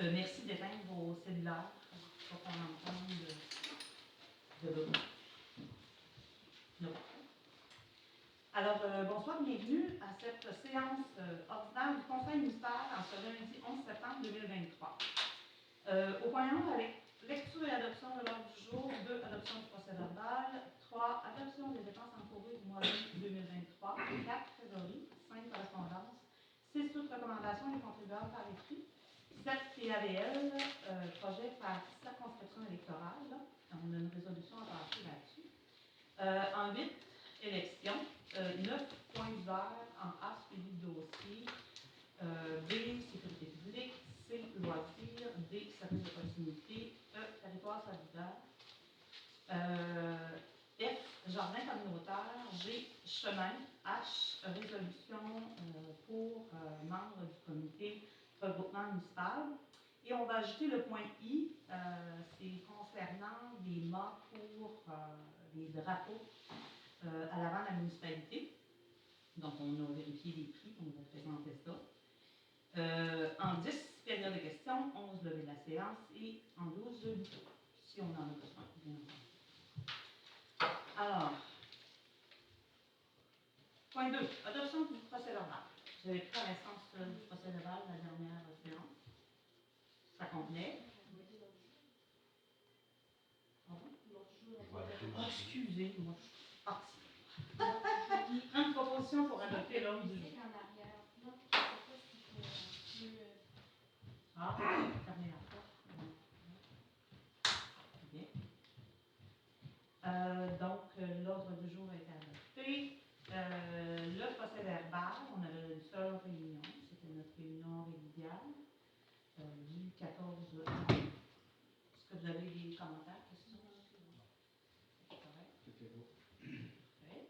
Merci d'éteindre vos cellulaires pour qu'on entende de l'eau. Alors, bonsoir, bienvenue à cette séance ordinaire du Conseil municipal en ce lundi 11 septembre 2023. Au point 1, avec lecture et adoption de l'ordre du jour, 2, adoption du procès-verbal, 3, adoption des dépenses encourues du mois d'août 2023, 4, trésorerie, 5, correspondance, 6, toutes recommandations des contribuables par écrit, 7, PAVL, projet par circonscription électorale. Là. On a une résolution à passer là-dessus. En 8, élection. 9, points d'hiver en A, suivi de dossier. B, sécurité publique. C, loisirs. D, service de proximité. E, territoire solidaire. F, jardin communautaire. G, chemin. H, résolution pour membres du comité regroupement municipal. Et on va ajouter le point I, c'est concernant des mâts pour les drapeaux à l'avant de la municipalité. Donc, on a vérifié les prix, on va présenter ça. En 10 périodes de questions, 11 levées de la séance et en 12 si on en a besoin, bien entendu. Alors, point 2, adoption du procès-verbal. Vous avez pris connaissance du procès-verbal de la dernière séance. Ça convenait. Excusez-moi, je suis partie. Une proposition pour adopter l'ordre du jour. Ah, fermez la porte. Bien. Donc, l'ordre du jour a été adopté. Le procès-verbal, on avait une seule réunion. C'était notre réunion régulière du 14 août. Est-ce que vous avez des commentaires, questions? C'est correct? C'était beau. Parfait.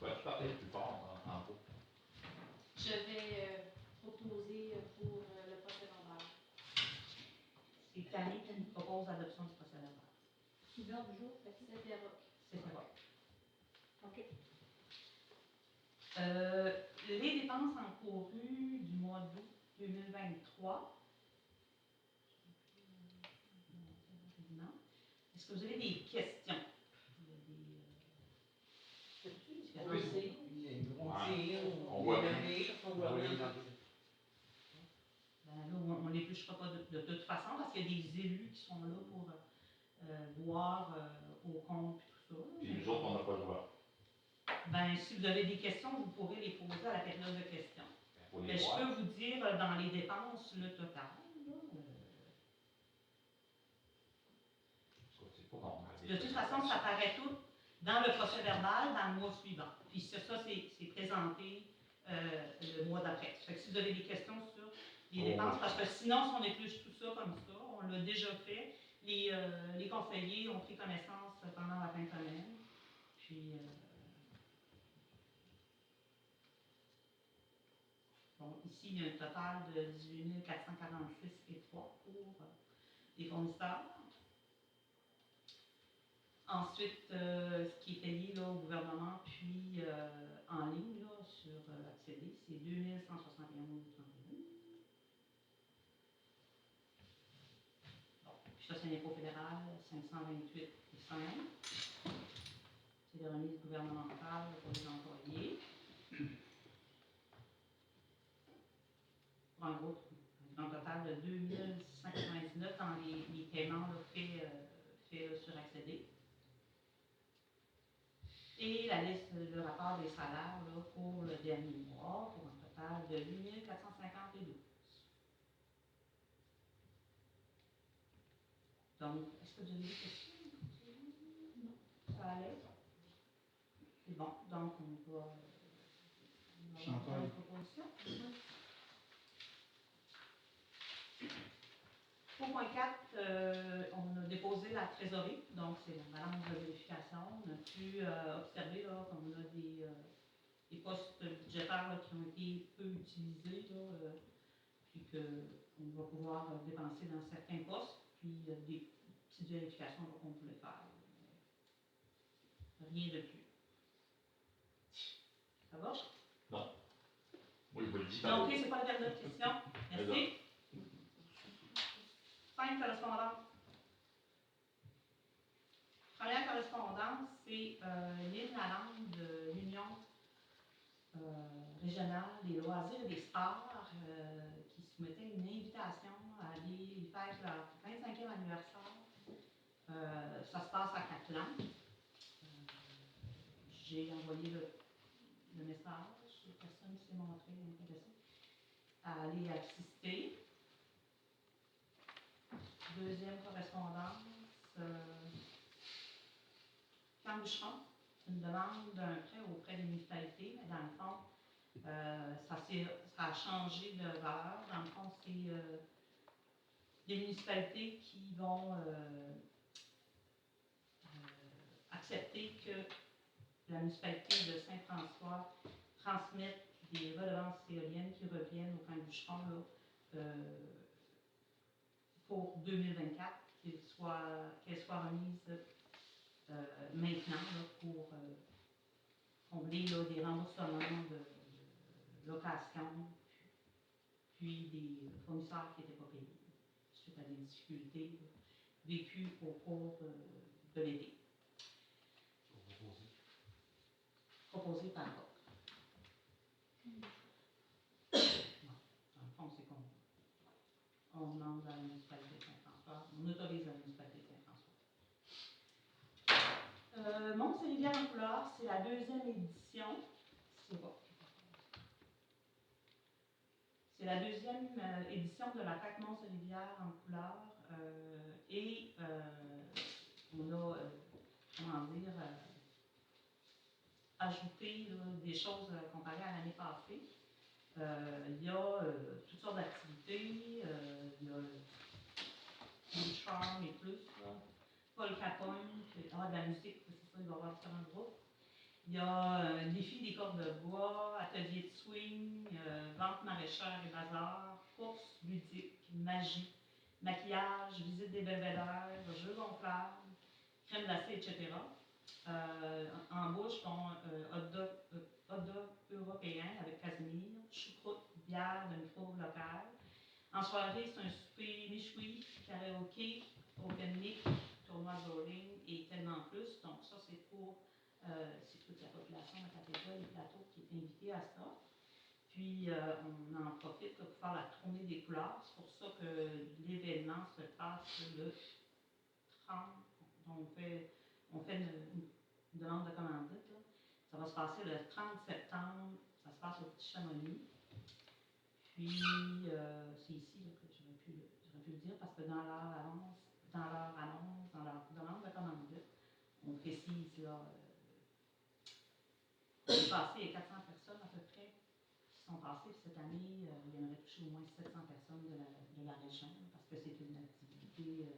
Ouais, je parlais plus fort en gros. Je vais proposer pour le procès-verbal. C'est Tanny qui nous propose l'adoption du procès-verbal. L'ordre du jour, c'est Déroc. C'est Déroc. OK. Les dépenses encourues du mois d'août 2023. Est-ce que vous avez des questions? On voit bien. On ne l'épluchera pas de toute façon parce qu'il y a des élus qui sont là pour voir au compte et tout ça. Puis nous autres, on n'a pas le droit. Ben, si vous avez des questions, vous pourrez les poser à la période de questions. Mais je peux vous dire dans les dépenses le total. C'est pas normal. De toute façon, ça paraît tout dans le procès-verbal dans le mois suivant. Puis ça, c'est présenté le mois d'après. Fait que si vous avez des questions sur les dépenses, parce que sinon, si on épluche tout ça comme ça, on l'a déjà fait. Les conseillers ont pris connaissance pendant la fin de semaine. Puis, bon, ici, il y a un total de 18 446,3 pour les fournisseurs. Ensuite, ce qui est payé là, au gouvernement, puis en ligne là, sur accéder, c'est 2161,31. Bon, puis ça, c'est l'impôt fédéral, 528,5. C'est les remises gouvernementales pour les employés. Pour un gros total de 2699 dans les paiements là, faits sur accéder. Et la liste, le rapport des salaires là, pour le dernier mois, pour un total de 8 452. Donc, est-ce que vous avez des questions? Non. Ça allait? C'est bon. Donc, on va faire une proposition. Au point 4, on a déposé la trésorerie, donc c'est la balance de vérification. On a pu observer qu'on a des postes budgétaires là, qui ont été peu utilisés, là, puis qu'on va pouvoir dépenser dans certains postes, puis des petites vérifications qu'on pouvait faire. Rien de plus. Ça va? Non. Oui, oui. dis Non, ok, c'est pas la dernière question. Merci. 5 correspondances. Première correspondance, c'est Lynn Lalande de l'Union régionale des loisirs et des sports qui soumettait une invitation à aller faire leur 25e anniversaire. Ça se passe à Catlan. J'ai envoyé le message, personne ne s'est montré intéressé à aller assister. Deuxième correspondance, Camp-Boucheron, une demande d'un prêt auprès des municipalités, mais dans le fond, ça a changé de valeur. Dans le fond, c'est des municipalités qui vont accepter que la municipalité de Saint-François transmette des redevances éoliennes qui reviennent au Camp-Boucheron pour 2024, qu'elles soient remises maintenant là, pour combler là, des remboursements de location, puis des fournisseurs qui n'étaient pas payés suite à des difficultés vécues au cours de l'été. Proposé par VOC. Dans le fond, c'est qu'on demande à la municipalité de Saint-François, on autorise la municipalité de Saint-François. Mont-Saint-Rivière en couleur, c'est la deuxième édition. C'est la deuxième édition de la fête Mont-Saint-Rivière en couleur et on a, comment dire, ajouté là, des choses comparées à l'année passée. Il y a toutes sortes d'activités, il y a le charme et plus, là. Paul Capone, de la musique, c'est ça, il va y avoir différents groupes. Il y a un défi des cordes de bois, atelier de swing, vente maraîchère et bazar, courses ludiques, magie, maquillage, visite des belvédères, jeux gonflables, crème glacée, etc. En bouche, hot dog européen avec casimir, choucroute, bière de micro local. En soirée, c'est un souper méchoui, karaoké, open mic, tournoi de bowling et tellement plus. Donc ça, c'est pour c'est toute la population de Cathédrale, les plateaux qui est invitée à ça. Puis on en profite là, pour faire la tournée des couleurs. C'est pour ça que l'événement se passe le 30. Donc on fait une demande de commandite. Là. Ça va se passer le 30 septembre. Ça se passe au Petit Chamonix. Puis c'est ici là, que j'aurais pu le dire parce que dans leur annonce, dans leur demande de commandite, on précise là. L'année passée, il y a 400 personnes à peu près qui sont passées. Cette année, il y en aurait touché au moins 700 personnes de la région parce que c'est une activité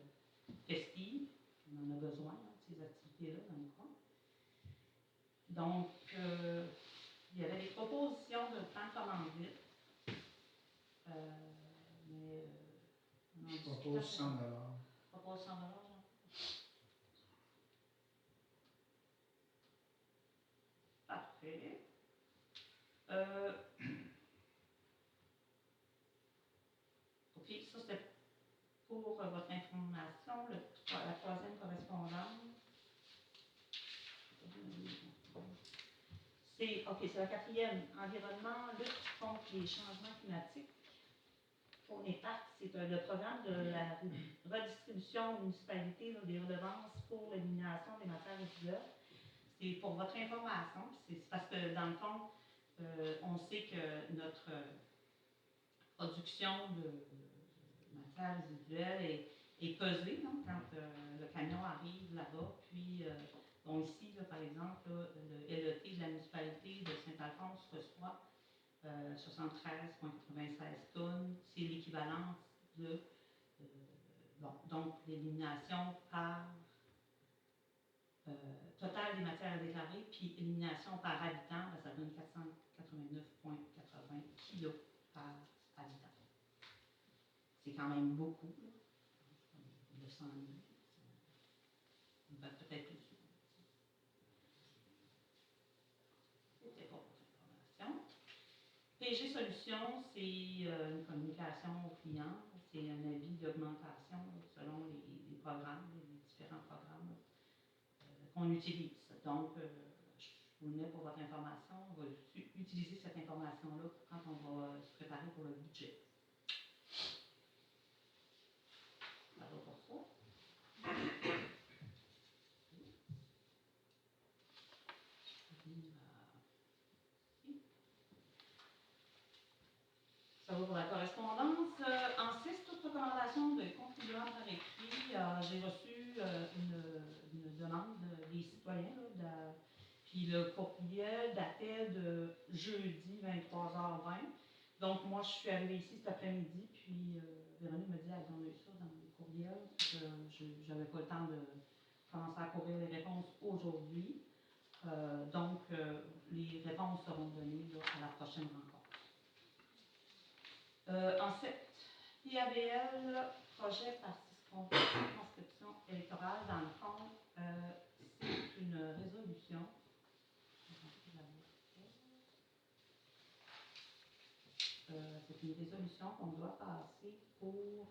festive. On en a besoin de ces activités-là dans le coin. Donc, il y avait des propositions de temps commandite. Mais on en discute. Propose 100 $. Propose 100 $, Jean? Parfait. OK, ça c'était pour votre information. La troisième correspondance. C'est la quatrième. Environnement, lutte contre les changements climatiques. Pour NEPAC, c'est le programme de la redistribution aux municipalités des redevances pour l'élimination des matières résiduelles. C'est pour votre information, c'est parce que dans le fond, on sait que notre production de matières résiduelles est pesée non? Quand le camion arrive là-bas. Puis, bon, ici, là, par exemple, là, le LET de la municipalité de Saint-Alphonse reçoit 73,96 tonnes. C'est l'équivalent de, donc, l'élimination par total des matières déclarées, puis élimination par habitant, ben, ça donne 489,80 kg par habitant. C'est quand même beaucoup, là. 900 000. Peut-être plus. C'était pas pour information. PG Solutions, c'est une communication au client, c'est un avis d'augmentation selon les programmes, les différents programmes qu'on utilise. Donc, je vous le mets pour votre information, on va utiliser cette information-là quand on va se préparer pour le budget. Ça va pour ça. Ça va pour la correspondance. En 6, toute recommandation de contribuables par écrit, j'ai reçu une demande des citoyens, puis le courriel datait de jeudi 23h20. Donc, moi, je suis arrivée ici cet après-midi, puis Véronique me dit qu'elle a eu ça dans le courriel, je n'avais pas le temps de commencer à courir les réponses aujourd'hui. Donc, les réponses seront données là, à la prochaine rencontre. Ensuite, PABL, projet par circonscription électorale, dans le fond, c'est une résolution. C'est une résolution qu'on doit passer pour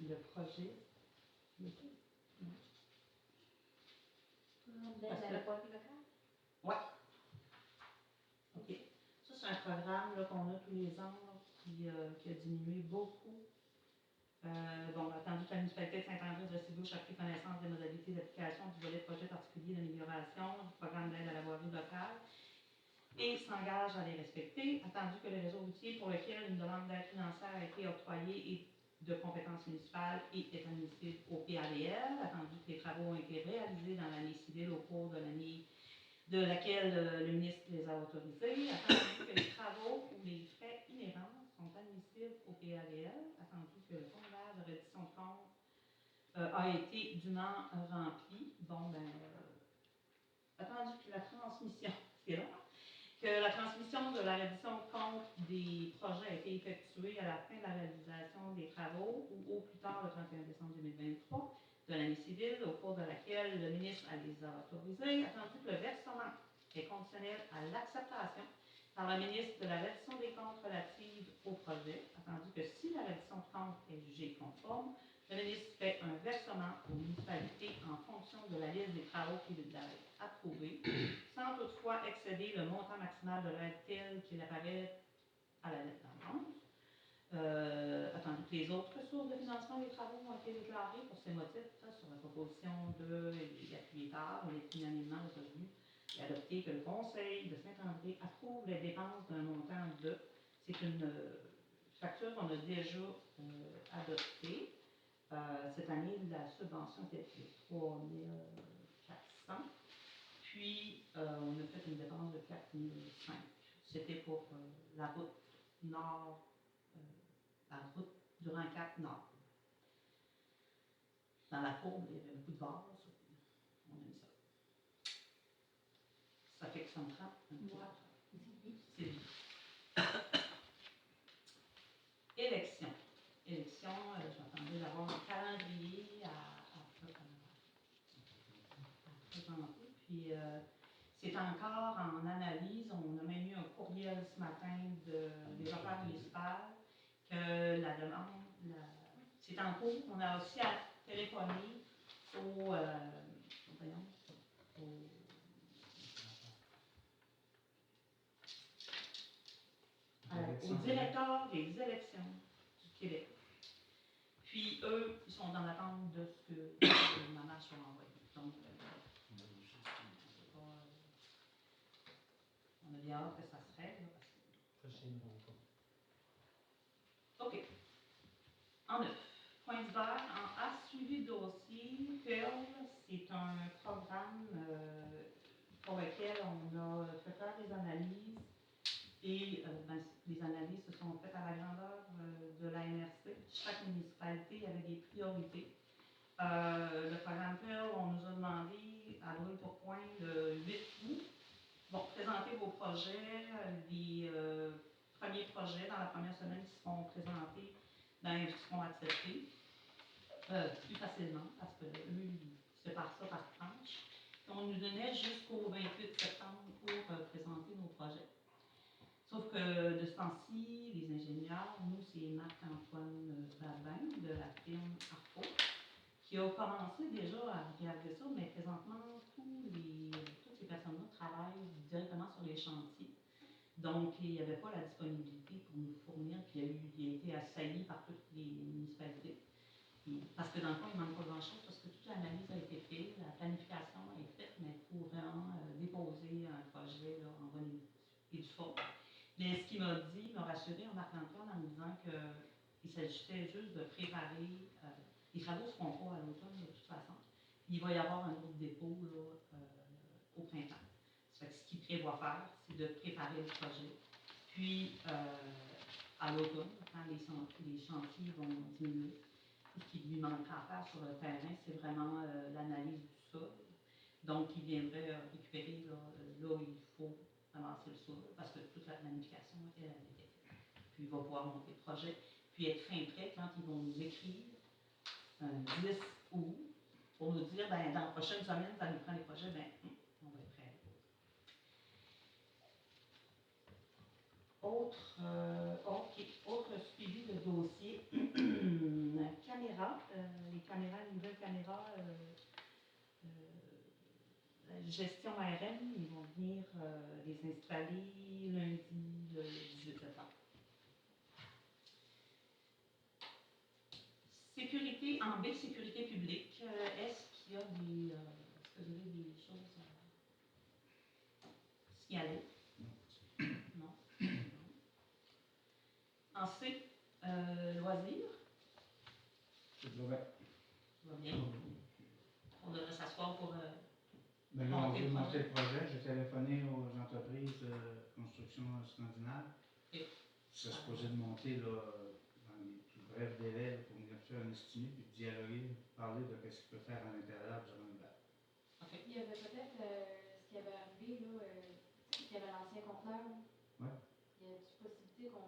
le projet. Oui. OK. Ça, c'est un programme là, qu'on a tous les ans là, qui a diminué beaucoup. Bon, attendu que la municipalité de Saint-André de Cibouche a pris connaissance des modalités d'application du volet de projet particulier d'amélioration du programme d'aide à la voirie locale et s'engage à les respecter, attendu que le réseau routier pour lequel une demande d'aide financière a été octroyée est de compétences municipales et est admissible au PABL, attendu que les travaux ont été réalisés dans l'année civile au cours de l'année de laquelle le ministre les a autorisés, attendu que les travaux ou les frais inhérents sont admissibles au PABL, attendu que le formulaire de reddition de compte a été dûment rempli. Bon, ben, attendu que la transmission, c'est là, que la transmission de la reddition de compte des projets a été effectuée à la fin de la réalisation des travaux ou au plus tard le 31 décembre 2023 de l'année civile, au cours de laquelle le ministre les a autorisés, attendu que le versement est conditionnel à l'acceptation par le ministre de la reddition des comptes relative au projet, attendu que si la reddition de compte est jugée conforme, le ministre fait un versement aux municipalités en fonction de la liste des travaux qu'il a approuvés, sans toutefois excéder le montant maximal de l'aide tel qu'il apparaît à la lettre d'annonce. Attendu que les autres sources de financement des travaux ont été déclarées pour ces motifs, sur la proposition de l'appuyateur, on est unanimement retenu et adopté que le Conseil de Saint-André approuve les dépenses d'un montant de. C'est une facture qu'on a déjà adoptée. Cette année, la subvention était de 3 400. Puis, on a fait une dépense de 4 500. C'était pour la route nord, la route du Rang-4 nord. Dans la courbe, il y avait beaucoup de gaz. On a mis ça. Ça fait que ça me prend un petit peu. C'est vite. Élection. Élection, j'attendais d'avoir un calendrier à présenter. Puis, c'est encore en analyse. On a même eu un courriel ce matin des affaires municipales que la demande, c'est en cours. On a aussi à téléphoner au directeur des élections du Québec. Puis eux, ils sont dans l'attente de ce que ma marche va envoyer. Donc, on a bien hâte que ça se règle. OK. En 9. Point d'hiver, en A, suivi de dossier. PERL, c'est un programme pour lequel on a fait faire des analyses. Et les analyses se sont faites à la grandeur de la MRC. Chaque municipalité avait des priorités. Le programme PERL, on nous a demandé à brûle pour point le 8 août. Bon, présenter vos projets, les premiers projets dans la première semaine qui seront présentés, ben, qui seront acceptés plus facilement parce que eux, ils séparent ça par tranche. On nous donnait jusqu'au 28 septembre pour présenter nos projets. de ce temps-ci, les ingénieurs, nous, c'est Marc-Antoine Babin de la firme Arco, qui a commencé déjà à regarder ça, mais présentement, toutes ces personnes-là travaillent directement sur les chantiers. Donc, il n'y avait pas la disponibilité pour nous fournir, puis il a été assailli par toutes les municipalités. Parce que dans le fond, il ne manque pas grand-chose, parce que toute l'analyse a été faite, la planification est faite, mais il faut vraiment déposer un projet là, en bonne et due forme. Mais ce qu'il m'a dit, il m'a rassuré en Marc-Antoine en me disant qu'il s'agissait juste de préparer. Les travaux ne se feront pas à l'automne de toute façon. Il va y avoir un autre dépôt là, au printemps. Ça fait que ce qu'il prévoit faire, c'est de préparer le projet. Puis, à l'automne, quand les chantiers vont diminuer, ce qui lui manquera à faire sur le terrain, c'est vraiment l'analyse du sol. Donc, il viendrait récupérer là où il faut avancer le sol, parce que toute la planification, elle était faite. Puis, il va pouvoir monter le projet, puis être fin prêt quand ils vont nous écrire un 10 août pour nous dire, ben, dans la prochaine semaine, ça nous prend les projets, ben, on va être prêt. Autre suivi de dossier, caméra, les nouvelles caméras, la gestion ARM, ils vont venir les installer lundi le 18 septembre. Sécurité, en baie de sécurité publique, est-ce qu'il y a est-ce que vous avez des choses à signaler? Non. En C, loisirs. Ça va bien. On devrait s'asseoir pour. Ben là, on veut monter le projet. J'ai téléphoné aux entreprises de construction scandinave. Et Ça se posait de monter là, dans les plus brefs délais pour venir faire un estimé puis dialoguer, parler de ce qu'il peut faire à l'intérieur durant l'hiver. Okay. Il y avait peut-être ce qui avait arrivé, là, qu'il y avait l'ancien conteneur. Oui. Il y a une possibilité que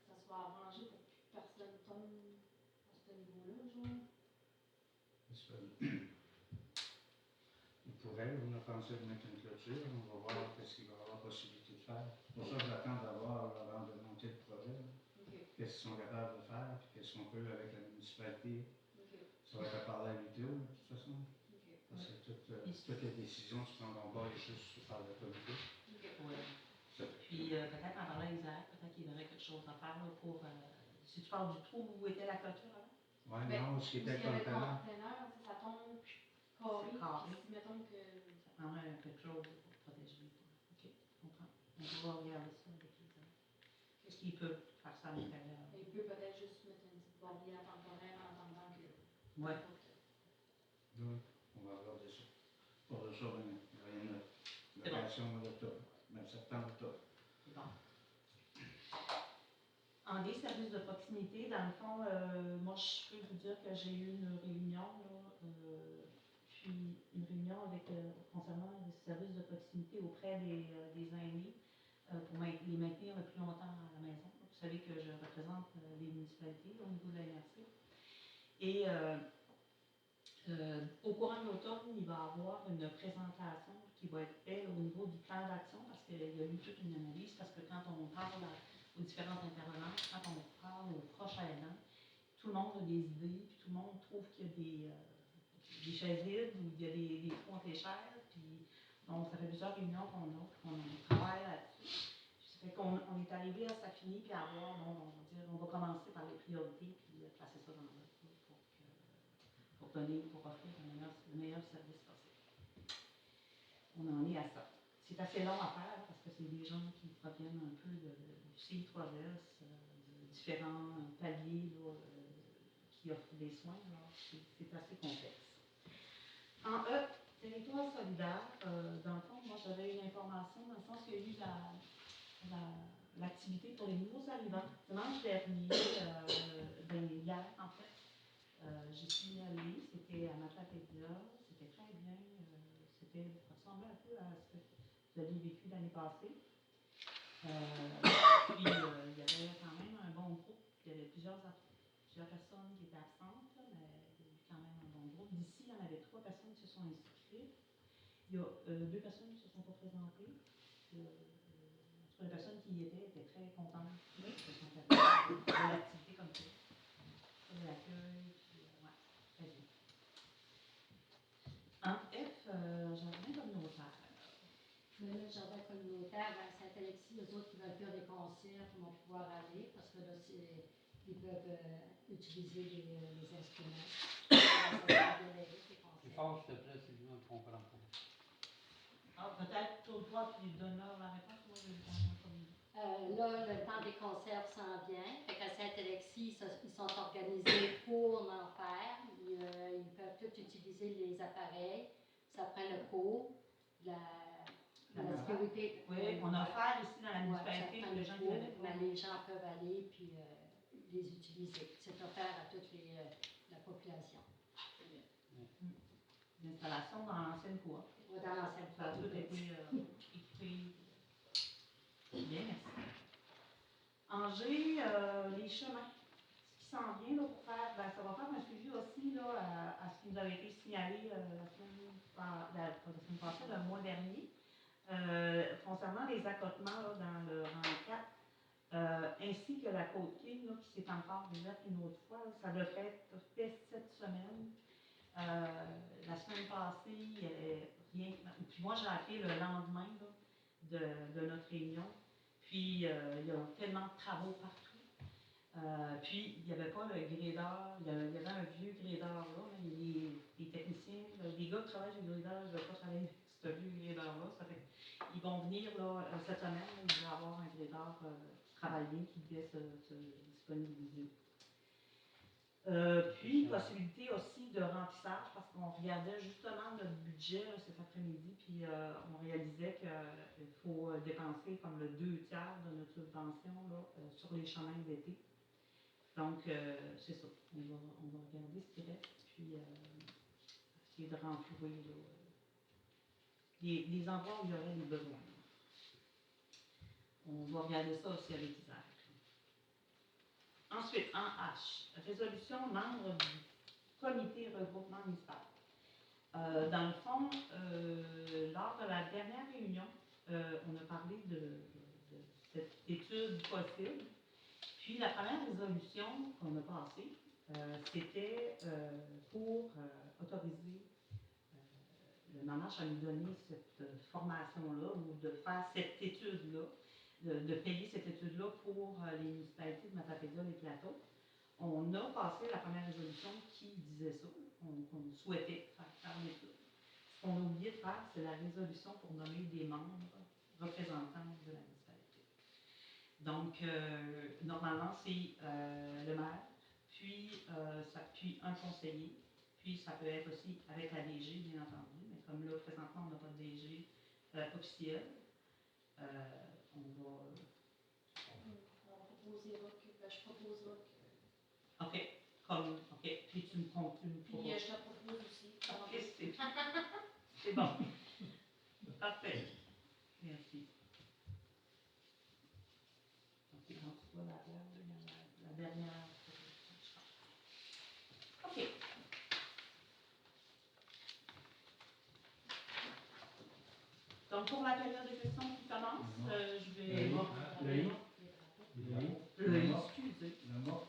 ça soit arrangé pour que plus personne tombe à ce niveau-là, genre? Il pourrait, on a pensé de mettre une clôture, on va voir ce qu'il va y avoir possibilité de faire. Pour ça, j'attends d'avoir, avant de monter le projet, qu'est-ce qu'ils sont capables de faire, puis qu'est-ce qu'on peut avec la municipalité. Ça va être à parler à l'UTO, de toute façon. Parce que toutes les décisions ne se prendront pas juste par le comité. Oui. Puis peut-être en parlant à Isaac, peut-être qu'il y aurait quelque chose à faire là, pour. Si tu parles du trou où était la clôture avant? Oui, non, ce qui était le conteneur. Ça tombe carré, puis mettons que. Ça prendrait quelque chose pour protéger. OK, je comprends. On va regarder ça avec Isaac. Est-ce qu'il peut faire ça à l'intérieur? Il peut peut-être juste mettre une petite barrière temporaire en attendant que. Oui. Oui, on va regarder ça. Pour le jour, il n'y a rien de. C'est bon. Location d'octobre, même septembre, octobre. C'est bon. En des services de proximité, dans le fond, moi, je peux vous dire que j'ai eu une réunion, là, puis une réunion avec, concernant les services de proximité auprès des aînés pour les maintenir le plus longtemps à la maison. Vous savez que je représente les municipalités au niveau de la MRC. Et au courant de l'automne, il va y avoir une présentation qui va être faite au niveau du plan d'action parce qu'il y a eu toute une analyse, parce que quand on parle aux différents intervenants, quand on parle aux proches aidants, tout le monde a des idées, puis tout le monde trouve qu'il y a des chaises vides ou il y a des trous entre les chaises. Puis, donc, ça fait plusieurs réunions qu'on travaille là-dessus. Ça fait qu'on est arrivé à s'affiner puis à voir, bon, on va commencer par les priorités puis placer ça dans l'ordre pour offrir le meilleur service possible. On en est à ça. C'est assez long à faire parce que c'est des gens qui proviennent un peu du CI3S, de différents paliers là, qui offrent des soins. C'est assez complexe. En E, territoire solidaire, dans le fond, moi j'avais une information dans le sens qu'il y a eu l'activité pour les nouveaux arrivants. Dimanche dernier, hier en fait, j'y suis allée, c'était à Matapédia, c'était très bien, ça ressemblait un peu à ce que vous aviez vécu l'année passée. Puis il y avait quand même un bon groupe, il y avait plusieurs personnes qui étaient absentes, là, mais il y a eu quand même un bon groupe. D'ici, il y en avait 3 personnes qui se sont inscrites. Il y a 2 personnes qui ne se sont pas présentées. En tout cas, les personnes qui y étaient très contentes de l'activité comme ça. De l'accueil, puis ouais, très bien. En F, jardin communautaire. Mais là, le jardin communautaire, à Saint-Alexis, eux autres qui veulent faire des concerts vont pouvoir aller parce que là, ils peuvent utiliser les instruments. C'est fort, s'il te plaît, si je ne me comprends pas. Ah, peut-être toi, tu donnes la réponse, moi, je vais le comme... Là, le temps des conserves s'en vient. Fait qu'à Saint-Alexis, ils sont organisés pour en faire. Ils peuvent tous utiliser les appareils. Ça prend le cours, la sécurité. Oui, on a offert ici dans la municipalité ça pour les gens qui avaient pas. mais les gens peuvent aller puis les utiliser. C'est offert à toute la population. L'installation dans l'ancienne cour. Dans l'ancienne Ça a cour. tout été équipé. Bien, merci. Angers, les chemins. Ce qui s'en vient là, pour faire, ben, ça va faire un suivi aussi là, à ce qui nous avait été signalé la semaine passée, le mois dernier, concernant les accotements là, dans le rang 4, ainsi que la côte King là, qui s'est encore ouverte une autre fois. Là, ça devrait être fait cette semaine. La semaine passée, il n'y avait rien. Puis moi, j'ai appelé le lendemain là, de notre réunion. Puis il y a tellement de travaux partout. Puis il n'y avait pas le grédeur, il y avait un vieux grédeur là. Les techniciens, les gars qui travaillent sur le grédeur, je ne vais pas travailler avec ce vieux grédeur-là. Ça fait qu'ils vont venir là, cette semaine, là, il va y avoir un grédeur qui travaille bien, qui devait se disponibiliser. Puis, possibilité aussi de remplissage, parce qu'on regardait justement notre budget là, cet après-midi, puis on réalisait qu'il faut dépenser comme le 2 tiers de notre subvention là, sur les chemins d'été. Donc, c'est ça. On va regarder ce qui reste, puis essayer de renflouer les endroits où il y aurait des besoins. On va regarder ça aussi avec Isaac. Ensuite, en H, résolution membre du comité regroupement municipal. Dans le fond, lors de la dernière réunion, on a parlé de cette étude possible. Puis la première résolution qu'on a passée, c'était pour autoriser le MAMACH à nous donner cette formation-là ou de faire cette étude-là, de payer cette étude-là pour les municipalités de Matapédia et Plateau. On a passé la première résolution qui disait ça, qu'on souhaitait faire l'étude. Ce qu'on a oublié de faire, c'est la résolution pour nommer des membres représentants de la municipalité. Donc, normalement, c'est le maire, puis un conseiller, puis ça peut être aussi avec la DG, bien entendu, mais comme là, présentement, on n'a pas de DG officiel, on va... Je proposerai que... OK, puis tu me continues. Puis je te propose aussi. OK, c'est bon. Parfait. Merci. OK, donc tu vois la dernière. OK. Donc, pour la période de questions qui commence, je vais... Excusez.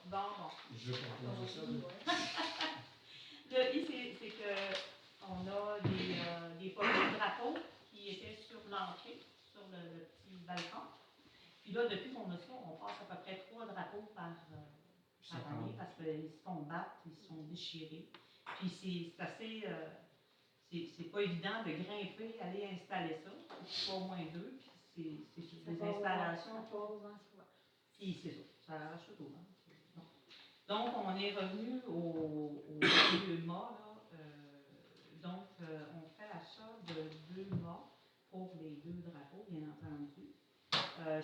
Bon. Je vais proposer ça. Le I, c'est qu'on a des photos de drapeaux qui étaient sur l'entrée, sur le petit balcon. Puis là, depuis qu'on a ça, on passe à peu près 3 drapeaux par année parce qu'ils se font battre, ils se sont déchirés. Puis c'est assez... c'est pas évident de grimper, aller installer ça. Il faut qu'il soit au moins 2. Puis c'est sur des installations. Puis c'est ça. Ça arrache tout. Hein. Donc, on est revenu au 2 mâts. Donc, on fait l'achat de 2 mâts pour les 2 drapeaux, bien entendu.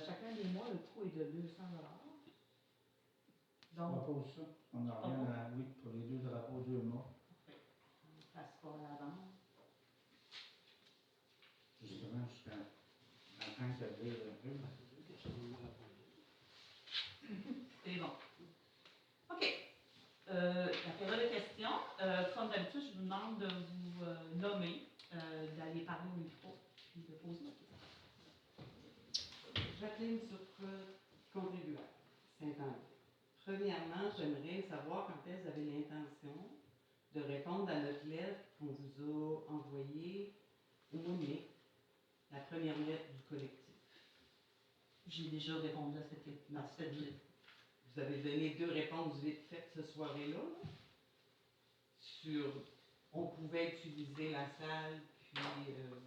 Chacun des mois, le coût est de 200 $. Donc, On propose ça. On en revient à, oui, pour les 2 drapeaux, 2 mâts. Ça se passe à l'avance. Justement, jusqu'à la fin que ça dure un peu. C'est bon. OK. La période de questions. Comme d'habitude, je vous demande de vous nommer, d'aller parler au micro, puis de poser vos questions. Jacqueline Saint-André. Premièrement, j'aimerais savoir quand est-ce que vous avez l'intention de répondre à notre lettre qu'on vous a envoyée au mois de mai, la première lettre du collectif. J'ai déjà répondu à cette lettre. Vous avez donné 2 réponses vite faites ce soir-là, là, sur on pouvait utiliser la salle, puis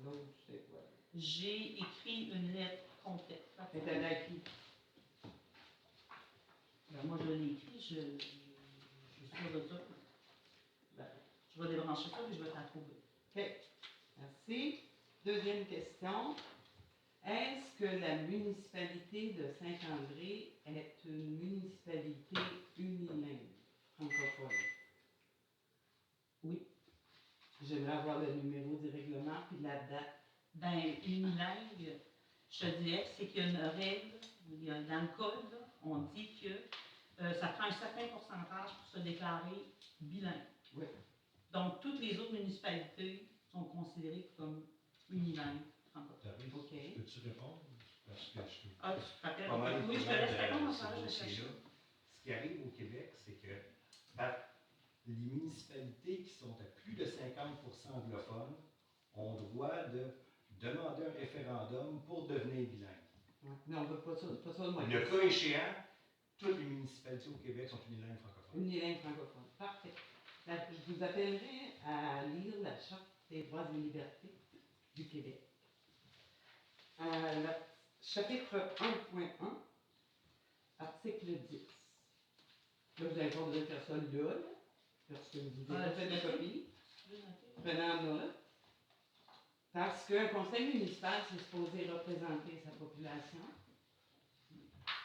l'autre, je sais quoi. J'ai écrit une lettre complète. Elle est à qui? Ben, moi, je l'ai écrit, je suis sûre de ça. Ben, je vais débrancher ça et je vais t'en trouver. OK. Merci. Deuxième question. Est-ce que la municipalité de Saint-André est une municipalité unilingue, francophone? Oui. J'aimerais avoir le numéro du règlement puis la date. Ben, unilingue, je te dirais, c'est qu'il y a une règle, dans le code, là, on dit que ça prend un certain pourcentage pour se déclarer bilingue. Oui. Donc, toutes les autres municipalités sont considérées comme unilingues francophones. OK. Peux-tu répondre? Parce que je suis Ah, tu te rappelles? pas mal Oui, je te couvert laisse de répondre en ce parlant de dossier-là. Ce qui arrive au Québec, c'est que les municipalités qui sont à plus de 50% anglophones ont droit de demander un référendum pour devenir bilingue. Ouais. Mais on ne veut pas ça, c'est pas ça le moyen. Le cas échéant, toutes les municipalités au Québec sont unilingues francophones. Unilingue francophone. Parfait. Je vous appellerai à lire la Charte des droits et libertés du Québec. Le chapitre 1.1, article 10. Là, vous allez pas besoin de faire ça là, parce que vous avez fait des copies. Prenez en note. Parce qu'un conseil municipal, c'est supposé représenter sa population.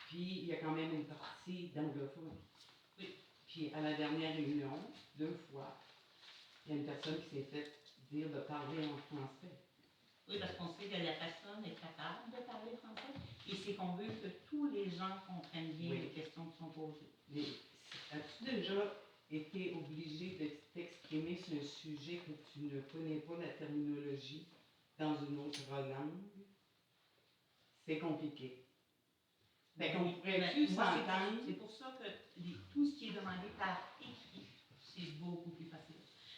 Puis, il y a quand même une partie d'anglophones. Oui. Puis, à la dernière réunion, 2 fois, il y a une personne qui s'est fait dire de parler en français. Oui, parce qu'on sait que la personne est capable de parler français et c'est qu'on veut que tous les gens comprennent bien les questions qui sont posées. Mais as-tu déjà été obligé de t'exprimer sur un sujet que tu ne connais pas la terminologie dans une autre langue? C'est compliqué. Fait qu'on pourrait-tu s'entendre? C'est pour ça que tout ce qui est demandé par écrit, c'est beaucoup plus facile.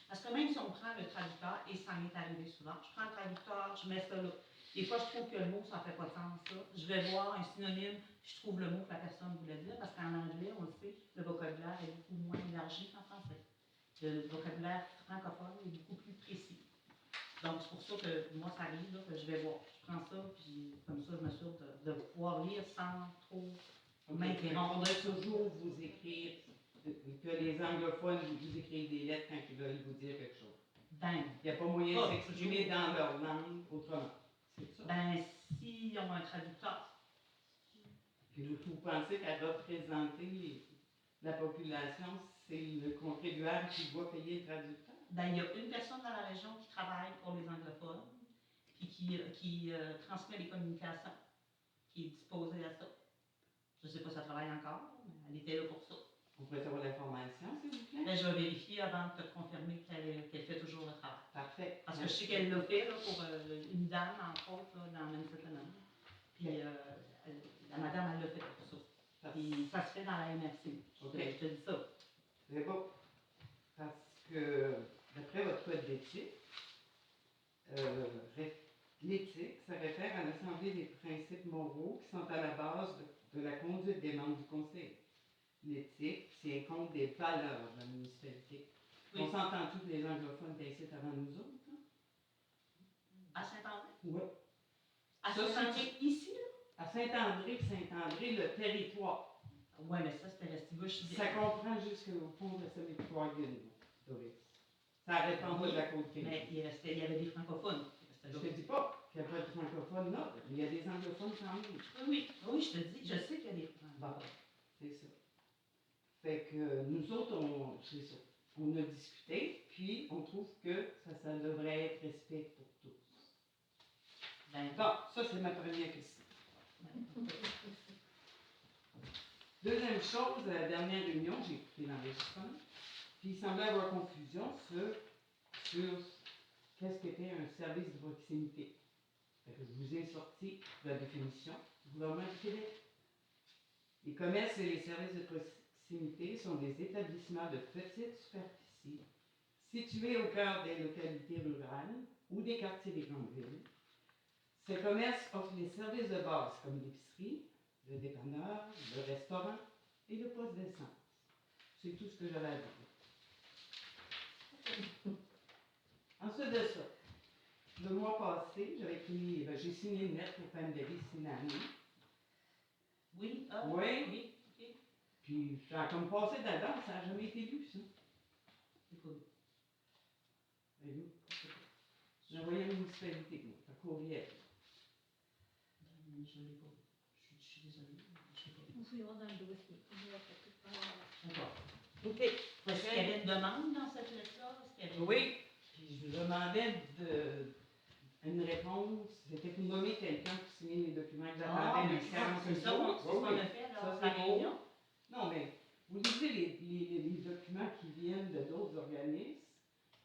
Parce que même si on prend le traducteur, et ça m'est arrivé souvent, je prends le traducteur, je mets ça là. Des fois, je trouve que le mot, ça ne fait pas de sens, ça. Je vais voir un synonyme, puis je trouve le mot que la personne voulait dire, parce qu'en anglais, on le sait, le vocabulaire est beaucoup moins élargi qu'en français. Le vocabulaire francophone est beaucoup plus précis. Donc, c'est pour ça que moi, ça arrive, là, que je vais voir. Je prends ça, puis comme ça, je m'assure de pouvoir lire sans trop m'interrompre. On devrait toujours vous écrire, que les anglophones vous écrivent des lettres quand ils veulent vous dire quelque chose. Ben, il n'y a pas moyen de s'exprimer dans leur langue autrement. C'est ça. Ben, si on a un traducteur. Puis vous pensez qu'à représenter la population, c'est le contribuable qui doit payer le traducteur? Ben, il y a une personne dans la région qui travaille pour les anglophones, puis qui transmet les communications, qui est disposée à ça. Je ne sais pas si elle travaille encore, mais elle était là pour ça. Vous pouvez savoir l'information, s'il vous plaît? Ben, je vais vérifier avant de te confirmer qu'elle fait toujours le travail. Parfait. Parce que je sais qu'elle l'a fait là, pour une dame, entre autres, là, dans Manhattan. Puis la madame, elle l'a fait pour ça. Puis ça se fait dans la MRC. Okay. Je te dis ça. C'est bon. Parce que, d'après votre code d'éthique, l'éthique, ça réfère à l'assemblée des principes moraux qui sont à la base de la conduite des membres du conseil. L'éthique tient compte des valeurs de la municipalité. Oui. On s'entend tous les anglophones qui ici avant nous autres? Hein? À Saint-André? Oui. À Saint-André, ici, là? À Saint-André, le territoire. Oui, mais ça, c'était Restigouche. Ça comprend jusqu'au fond de Saint-Victorien, Doris. Ça n'arrête pas de la côte Québec. Mais il y avait des francophones. Je ne te dis pas qu'il n'y a pas de francophones là, mais il y a des anglophones quand même. Oui, je te dis, je sais qu'il y a des francophones. Bon, c'est ça. Fait que nous autres, c'est ça. On a discuté, puis on trouve que ça devrait être respect pour tous. Ben, bon, ça c'est ma première question. Deuxième chose, à la dernière réunion, j'ai écouté l'enregistrement, puis il semblait avoir confusion sur qu'est-ce qu'était un service de proximité. Fait que je vous ai sorti la définition du gouvernement du Québec. Les commerces et les services de proximité sont des établissements de petite superficie situés au cœur des localités rurales ou des quartiers des grandes villes. Ces commerces offrent les services de base comme l'épicerie, le dépanneur, le restaurant et le poste d'essence. C'est tout ce que j'avais à dire. Ensuite de ça, le mois passé, j'ai signé une lettre au Pandéry Sinani. Oui, Oui. oui, ok. Puis, ça a comme passé d'avant, ça n'a jamais été lu, ça. C'est cool. Ben, nous, j'ai envoyé à la municipalité, moi, par courriel. Je l'ai pas. Je suis désolée. Je l'ai pas. Vous pouvez voir dans le dossier. D'accord. OK. Est-ce qu'il y avait une demande dans cette lettre-là? Oui, puis je demandais une réponse. C'était pour nommer quelqu'un pour signer les documents que j'attendais mais les c'est 45 ça jours. ce qu'on a fait Ça, là, c'est la beau. réunion. Non, mais vous lisez les documents qui viennent de d'autres organismes.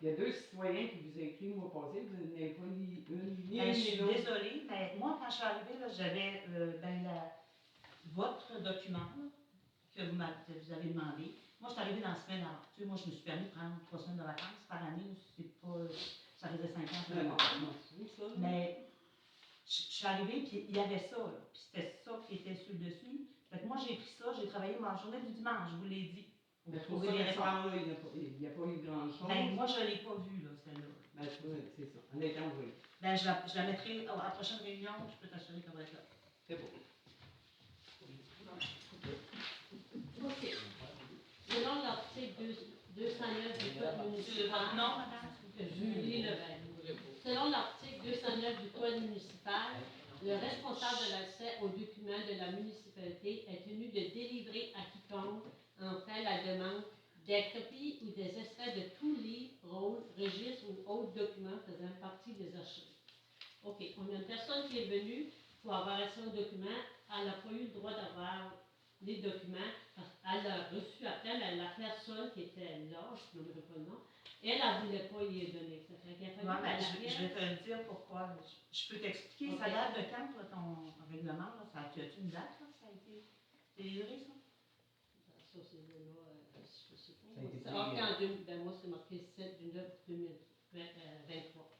Il y a 2 citoyens qui vous ont écrit le mois passé, vous n'avez pas ni une ni Ben, une je ni suis l'autre. désolée, mais moi, quand je suis arrivée, là, j'avais votre document là, que vous avez demandé. Moi, je suis arrivée dans la semaine avant. Tu sais, moi, je me suis permis de prendre 3 semaines de vacances par année. C'est pas, ça faisait 5 ans que je Non, l'avais non, pas. non, c'est ça. Mais je suis arrivée, puis il y avait ça. Là. Puis c'était ça qui était sur le dessus. Fait que moi, j'ai pris ça, j'ai travaillé ma journée du dimanche, je vous l'ai dit. Pour Mais pour trouver ça, les ce réponses. soir-là, il n'y a pas eu grand-chose. Ben, moi, je ne l'ai pas vue, là, celle-là. Ben, c'est ça. On a été envoyé. Ben, je la mettrai à la prochaine réunion, je peux t'assurer qu'elle va être là. C'est beau. OK. Selon l'article 209 du Code municipal, Non, madame? Julie Levaille. Selon l'article 209 du Code municipal, le responsable de l'accès aux documents de la municipalité est tenu de délivrer à quiconque en fait la demande des copies ou des extraits de tout livre, rôle, registre ou autres documents faisant partie des archives. OK. On a une personne qui est venue pour avoir accès aux documents. Elle n'a pas eu le droit d'avoir les documents. Elle a reçu après, mais la personne qui était là, je ne me rappelle pas le nom, elle ne voulait pas y donner. Ça fait qu'il a fallu Je vais te le dire pourquoi. Je peux t'expliquer. Okay. Ça date de quand, toi, ton règlement? Là? Tu as-tu une date, là? Ça a été délivré, ça? Ça, c'est là, je sais pas. Ça a été C'est marqué en 2000, moi, c'est marqué 7 du 9 2023.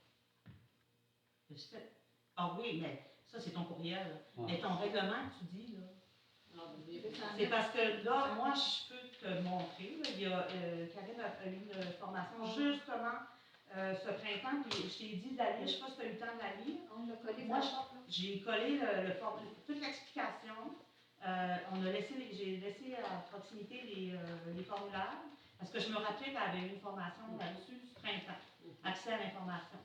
Le 7. Ah oui, mais ça, c'est ton courriel. Là. Ah. Mais ton règlement, tu dis, là. Ah, C'est parce que là, moi, je peux te montrer. Là, il y a, Karine a eu une formation justement ce printemps, puis je t'ai dit d'aller, je ne sais pas si tu as eu le temps de la lire. On l'a collé Moi, sur la porte, là. j'ai collé toute l'explication. J'ai laissé à proximité les formulaires, parce que je me rappelais qu'elle avait eu une formation là-dessus ce printemps, accès à l'information.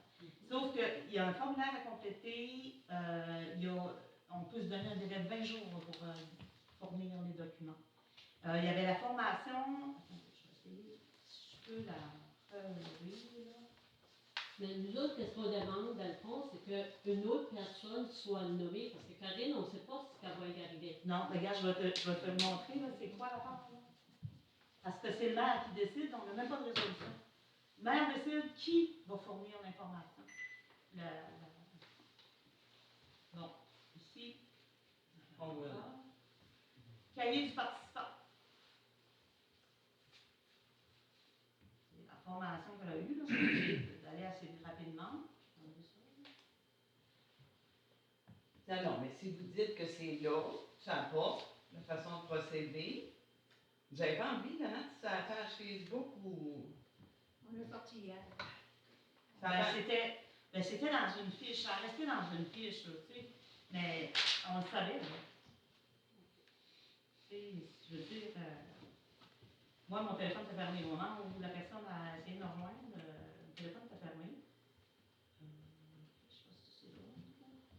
Sauf qu'il y a un formulaire à compléter, on peut se donner un délai de 20 jours pour fournir les documents. Il y avait la formation, attends, je vais essayer si je peux la relever, là. Mais nous autres, qu'est-ce qu'on demande, dans le fond, c'est qu'une autre personne soit nommée, parce que Karine, on ne sait pas ce qu'elle va y arriver. Non, regarde, je vais te le montrer, là, c'est quoi la part, là? Parce que c'est le maire qui décide, on n'a même pas de résolution. Le maire décide qui va fournir l'information. Bon, ici, voilà. Cahier du participant. C'est la formation qu'elle a eue, là, je suis obligée d'aller assez rapidement. Non, mais si vous dites que c'est là, ça n'a pas, la façon de procéder, vous n'avez pas envie de mettre sur la page Facebook ou... On l'a sorti hier. C'était dans une fiche, ça restait dans une fiche, là, tu sais, mais on le savait, là. Tu sais, je veux dire, moi, mon téléphone était fermé. Au moment où la personne a essayé de me rejoindre, le téléphone était fermé. Je sais pas si c'est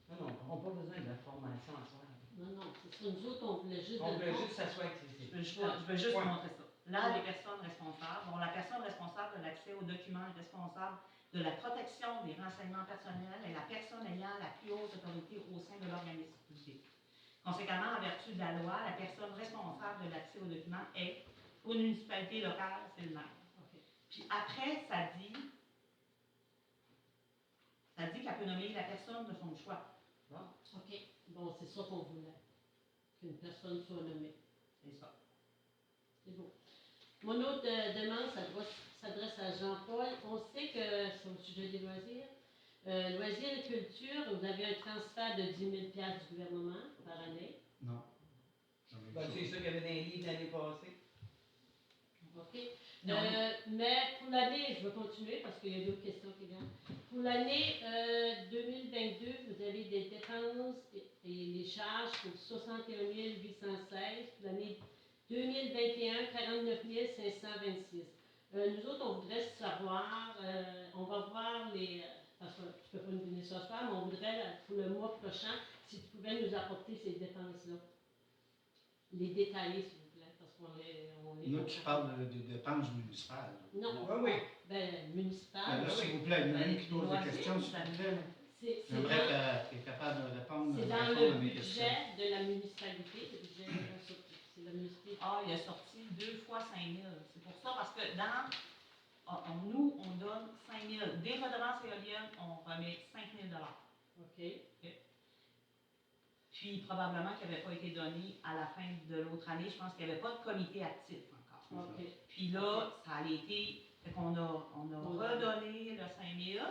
là. Non, on n'a pas besoin d'informations à soi. Non, non, c'est ça. Nous autres, on voulait juste... On veut juste que ça soit accessible. Je veux juste Ouais. montrer ça. Là, les personnes responsables. Bon, la personne responsable de l'accès aux documents est responsable de la protection des renseignements personnels et la personne ayant la plus haute autorité au sein de l'organisme public. Conséquemment, en vertu de la loi, la personne responsable de l'accès aux documents est, pour une municipalité locale, c'est le maire. Okay. Puis après, ça dit qu'elle peut nommer la personne de son choix. OK. Bon, c'est ça qu'on voulait. Qu'une personne soit nommée. C'est ça. C'est beau. Mon autre demande s'adresse à Jean-Paul. On sait que, sur le sujet des loisirs, loisirs et culture, vous avez un transfert de 10 000 $ du gouvernement par année. Non. J'en ai Ben, c'est ça qu'il y avait dans les livres l'année passée. OK. Mais pour l'année, je vais continuer parce qu'il y a d'autres questions qui viennent. Pour l'année 2022, vous avez des dépenses et les charges pour 61 816. Pour l'année 2021, 49 526. Nous autres, on voudrait savoir, on va voir les... parce que tu ne peux pas nous donner ça ce soir, mais on voudrait, pour le mois prochain, si tu pouvais nous apporter ces dépenses-là. Les détailler, s'il vous plaît, parce qu'on est... Nous, tu parles des dépenses municipales. Non. Oui, oui. Ben, municipal. S'il vous plaît, il y en a une qui pose des questions, s'il vous plaît. J'aimerais qu'elle est capable de répondre C'est dans à le mes questions. budget de la municipalité. Le budget, c'est la municipalité. Ah, il a sorti 2 fois 5 000. C'est pour ça, parce que nous, on donne 5 000. Des redevances éoliennes, on remet 5 000 $. OK. Puis, probablement qu'il n'avait pas été donné à la fin de l'autre année. Je pense qu'il n'y avait pas de comité actif encore. OK. Puis là, ça a été... Fait qu'on a redonné le 5 000,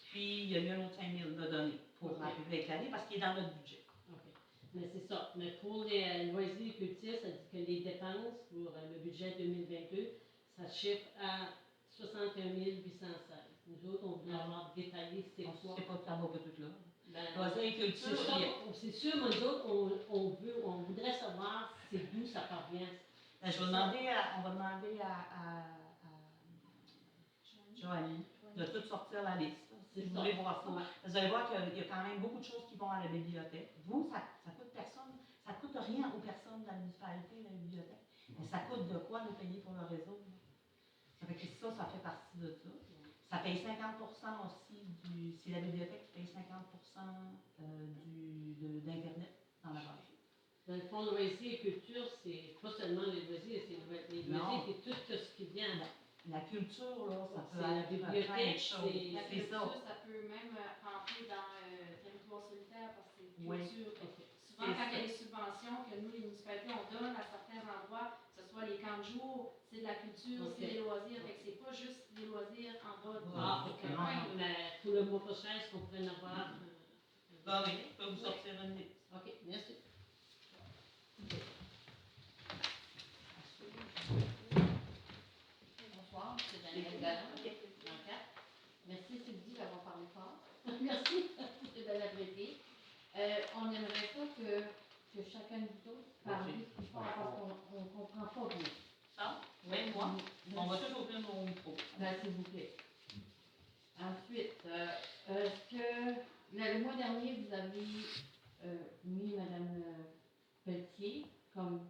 puis il y a eu un autre 5 000 de donné pour arriver avec l'année parce qu'il est dans notre budget. OK. Mais c'est ça. Mais pour les loisirs et culture, ça dit que les dépenses pour le budget 2022, ça chiffre à 61 816. Nous autres, on voulait avoir détaillé c'est quoi. C'est pas ça va pas tout là. Ben, Loisirs et culture, c'est sûr, mais nous autres, on voudrait savoir c'est d'où ça parvient. Ben, on va demander à Joanie de tout sortir la liste. Si vous voulez voir ça. Vous allez voir qu'il y a quand même beaucoup de choses qui vont à la bibliothèque. Vous, ça coûte personne, ça coûte rien aux personnes de la municipalité, la bibliothèque. Mais ça coûte de quoi de payer pour le réseau? Là? Ça fait que ça fait partie de ça. Ça paye 50% aussi c'est la bibliothèque qui paye 50% d'Internet dans la base. Dans le fond, loisirs et culture, c'est pas seulement les loisirs, c'est les loisirs et tout ce qui vient. La culture, là, ça peut C'est la être bibliothèque, plein de choses. La C'est ça. culture, ça peut même rentrer dans territoire solitaire parce que c'est Oui. culture. Souvent, quand il y a des subventions que nous, les municipalités, on donne à certains endroits, que ce soit les camps de jour, c'est de la culture, c'est des loisirs. Fait que c'est pas juste des loisirs en bas de Mais pour le mois prochain, est-ce qu'on pourrait en avoir? Ben oui, je peux vous sortir une liste. OK, merci. Bonsoir, c'est Daniel Gallon. Merci Sylvie d'avoir parlé fort. Merci, c'est bien apprécié. On aimerait ça que chacun de nous parle plus fort parce qu'on ne comprend pas bien. Ça, même moi, on va toujours ouvrir nos micros. Ben, s'il vous plaît. Ensuite, est-ce que le mois dernier, vous avez mis Mme Pelletier comme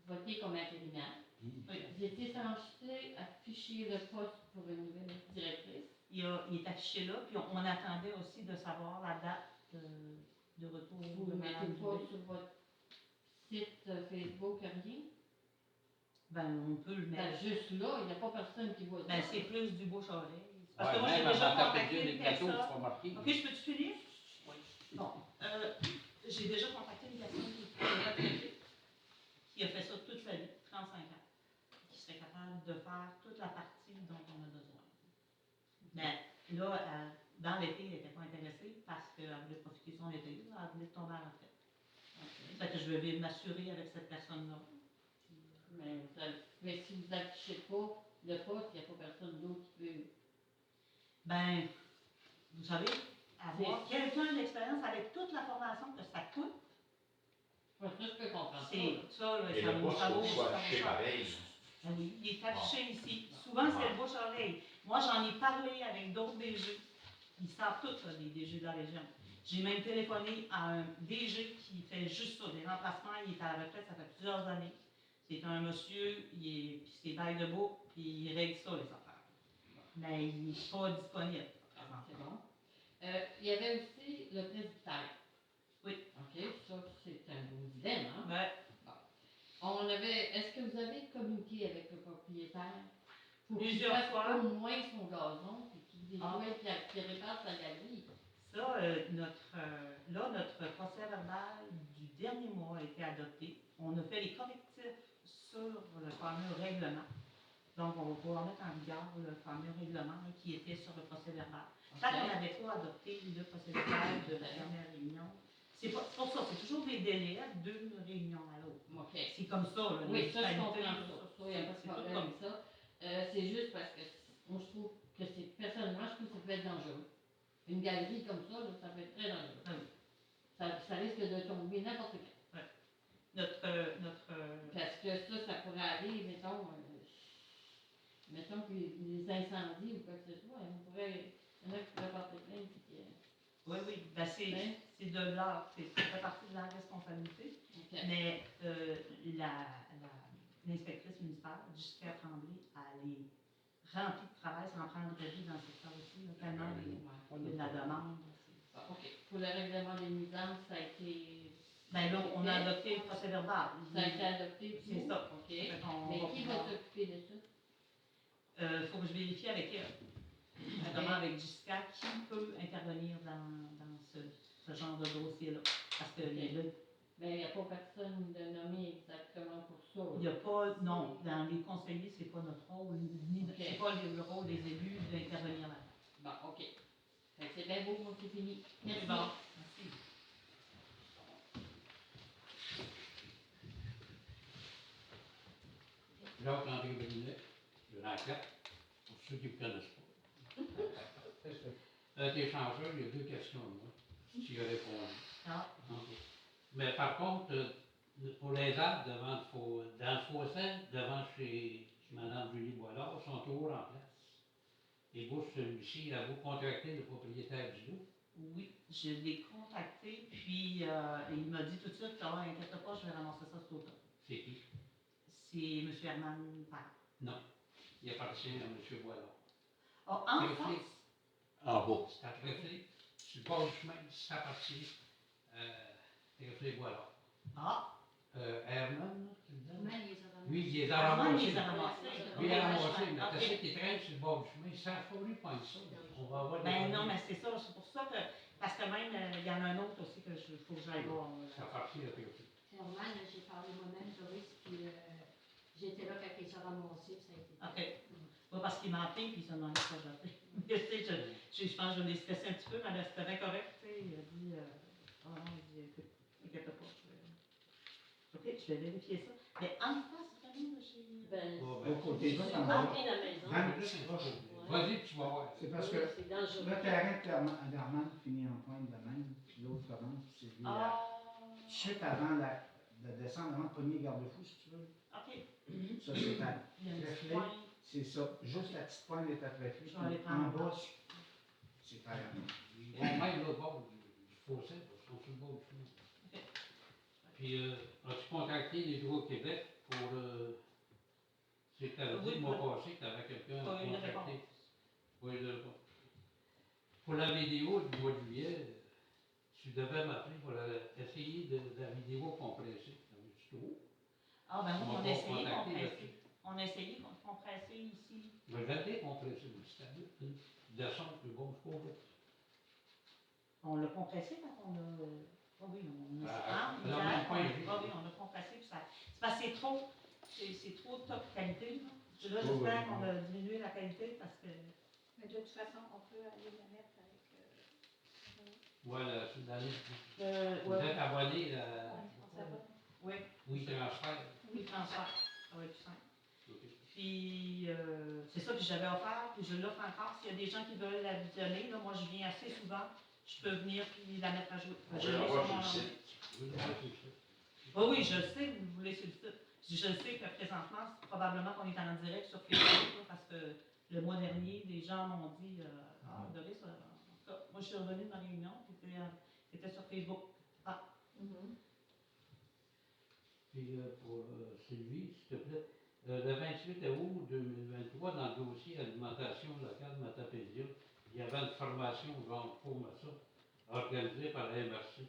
votée comme intérimaire? Oui. Vous étiez censé afficher le poste pour une nouvelle directrice. Il est affiché là, puis on attendait aussi de savoir la date de retour. Vous de ne mettez Mme pas Dubé. sur votre site Facebook, rien? Ben, on peut le Ben, mettre. juste là, il n'y a pas personne qui voit Ben, ça. c'est plus du bouche-oreille. Parce que Ouais, moi, j'ai même déjà en tant contacté que une des gâteaux, tu personne. vas marquer. Ok, je peux-tu finir? Oui. Bon, j'ai déjà contacté une personne qui est retraitée, qui a fait ça toute sa vie, 35 ans, qui serait capable de faire toute la partie dont on a besoin. Mais là, dans l'été, elle n'était pas intéressée parce qu'elle voulait profiter de son été, là, elle voulait tomber à la retraite. Fait que je vais m'assurer avec cette personne-là. Mais si vous n'affichez pas le poste, il n'y a pas personne d'autre qui peut. Ben, vous savez, avoir quelqu'un d'expérience avec toute la formation que ça coûte, Ça, je peux comprendre. c'est ça, là, Et ça le vaut poste ça vaut aussi va ça afficher vaut ça. pareil. Ben oui, il est affiché ici. Souvent, c'est le bouche-oreille. Moi, j'en ai parlé avec d'autres DG. Ils savent tout, ça, les DG de la région. J'ai même téléphoné à un DG qui fait juste ça, des remplacements. Il est à la retraite, ça fait plusieurs années. C'est un monsieur, puis c'est bail debout, puis il règle ça, les affaires. Mais il n'est pas disponible. C'est bon. Il y avait aussi le presbytère. Oui. OK, ça, c'est un beau dilemme, hein? Ben, Est-ce que vous avez communiqué avec le propriétaire pour qu'il Plusieurs fasse fois. au moins son gazon, puis qu'il dévoile, qu'il répare sa galerie? ça, notre procès verbal du dernier mois a été adopté. On a fait les correctifs sur le fameux règlement. Donc, on va pouvoir mettre en vigueur le fameux règlement là, qui était sur le procès verbal. Tant qu'on n'avait pas adopté le procès verbal de la dernière réunion, c'est pour ça, c'est toujours des délais d'une réunion à l'autre. OK. C'est comme ça, là. Oui, ça, je comprends municipalité, ça. Il n'y a pas de c'est tout problème comme avec ça. C'est juste parce que moi, je trouve que c'est, personnellement, je trouve que ça peut être dangereux. Une galerie comme ça, là, ça peut être très dangereux. Ah oui. Ça risque de tomber n'importe quand. Notre Parce que ça pourrait aller, mettons que les incendies ou quoi que ce soit, il y en a qui pourraient porter plainte. oui, ben c'est de l'art, ça fait partie de la responsabilité. Okay. Mais l'inspectrice municipale, Jusqu'à Tremblay, elle est remplie de travail sans prendre de vie dans le secteur aussi, là, tellement il y a de la demande. Ah, OK. Pour le règlement des nuisances, ça a été. Ben là, on a adopté le procès verbal. Ça a été adopté. C'est ça. OK. Mais Qui va s'occuper de ça? Il faut que je vérifie avec elle. Notamment avec Jessica, qui peut intervenir dans ce genre de dossier-là. Parce que Mais il n'y a pas personne de nommé exactement pour ça. il n'y a pas, non, dans les conseillers, c'est pas notre rôle, c'est pas le rôle des élus d'intervenir là. Bon, OK. C'est bien beau, moi, c'est fini. Merci. Bon, merci. Jacques-André Brunet, de l'enquête, pour ceux qui ne me connaissent pas. T'es chanceux, il y a 2 questions, moi, si je réponds. Ah. Mais par contre, pour les arbres dans le fossé, devant chez Mme Julie Boilard, sont toujours en place. Et vous, celui-ci, avez-vous contacté le propriétaire du lot? Oui, je l'ai contacté, puis il m'a dit tout de suite, ah, inquiète pas, je vais ramasser ça cet automne. C'est qui? C'est M. Herman Parent. Non, il appartient à M. Boilard. Ah, en face? En bas. C'est à Tréflé, sur le bord du chemin, ça appartient à Tréflé Boilard. Ah! Herman, tu me dis? Herman, il les a ramassés. Lui, il les a Herman, ramassés. il les a ramassés. Lui, il a ramassé, mais Ok. t'as sais qu'il traîne sur le bord du chemin, ça faut lui prendre ça. On va avoir des Ben non, problèmes. mais c'est ça, c'est pour ça que, parce que même, il y en a un autre aussi que il faut que j'aille voir. Ça appartient à Tréflé. Herman, j'ai parlé moi-même, Doris, puis j'étais là quand ils ont ramassé, puis ça a été. OK. Ouais, parce qu'il m'a appelé, puis il s'est demandé ce que j'appelais. Tu sais, je pense que je l'ai stressé un petit peu, mais c'était bien correct, tu sais. Il a dit, oh non, il dit, écoute, inquiète pas, OK, je vais vérifier ça. Mais en face, vraiment, chez. Ben, Bon, Au côté de c'est l'autre, rentré dans la maison. Vas-y, tu vas voir. c'est parce que C'est dangereux. le terrain d'Herman finit en pointe de même, puis l'autre commence, c'est lui. Ah! Chute avant de descendre, avant de pogner le garde-fou, si tu veux. OK. Ça, c'est à Il y a un petit Tréflé. point. C'est ça. Juste la petite pointe est à Tréflé. Je vais aller En prendre bas, un c'est à Herman. Ils vont même l'autre bord du fossé, ils sont sur le bord du chemin. Puis, as-tu contacté l'Hydro-Québec pour. C'est que tu dit le mois passé que tu avais quelqu'un Pas à eu de contacter. réponse. Oui, de réponse. Pour la vidéo du mois de juillet, tu devais m'appeler pour essayer de la vidéo compressée. T'avais-tu trouvé? Ah, ben oui, On on va a essayé de contacter compresser. là-dessus. On a essayé de compresser ici. Je vais décompresser le système. Descendre plus bon, je trouve. On l'a compressé quand on a. Oh oui, on a. alors, même point de vue. Ah oui, on l'a compressé. Puis ça, c'est parce que c'est trop top qualité. Là, Oui, j'espère oui. qu'on a diminué la qualité parce que. Mais de toute façon, on peut aller la mettre avec. Voilà, c'est l'année. Vous Ouais, êtes abonné à. On s'abonne. oui, Oui, transfert. oui, transfert. Ça va être plus simple. Ok. Puis, c'est ça que j'avais offert, puis je l'offre encore. S'il y a des gens qui veulent la visionner, là, moi je viens assez souvent, je peux venir puis la mettre à jour. On Je peut l'ai la sur voir mon sur le ordi. site. Oui, oui, c'est ça. Oui, oui, je le sais que vous le voulez sur le site. Je le sais que présentement, c'est probablement qu'on est en direct sur Facebook, là, parce que le mois dernier, les gens m'ont dit ah, Doris, en tout cas, moi je suis revenue de ma réunion, puis c'était sur Facebook. Ah, Puis pour Sylvie, s'il te plaît, le 28 août 2023, dans le dossier alimentation locale Matapédia, il y avait une formation genre pour ça, organisée par la MRC.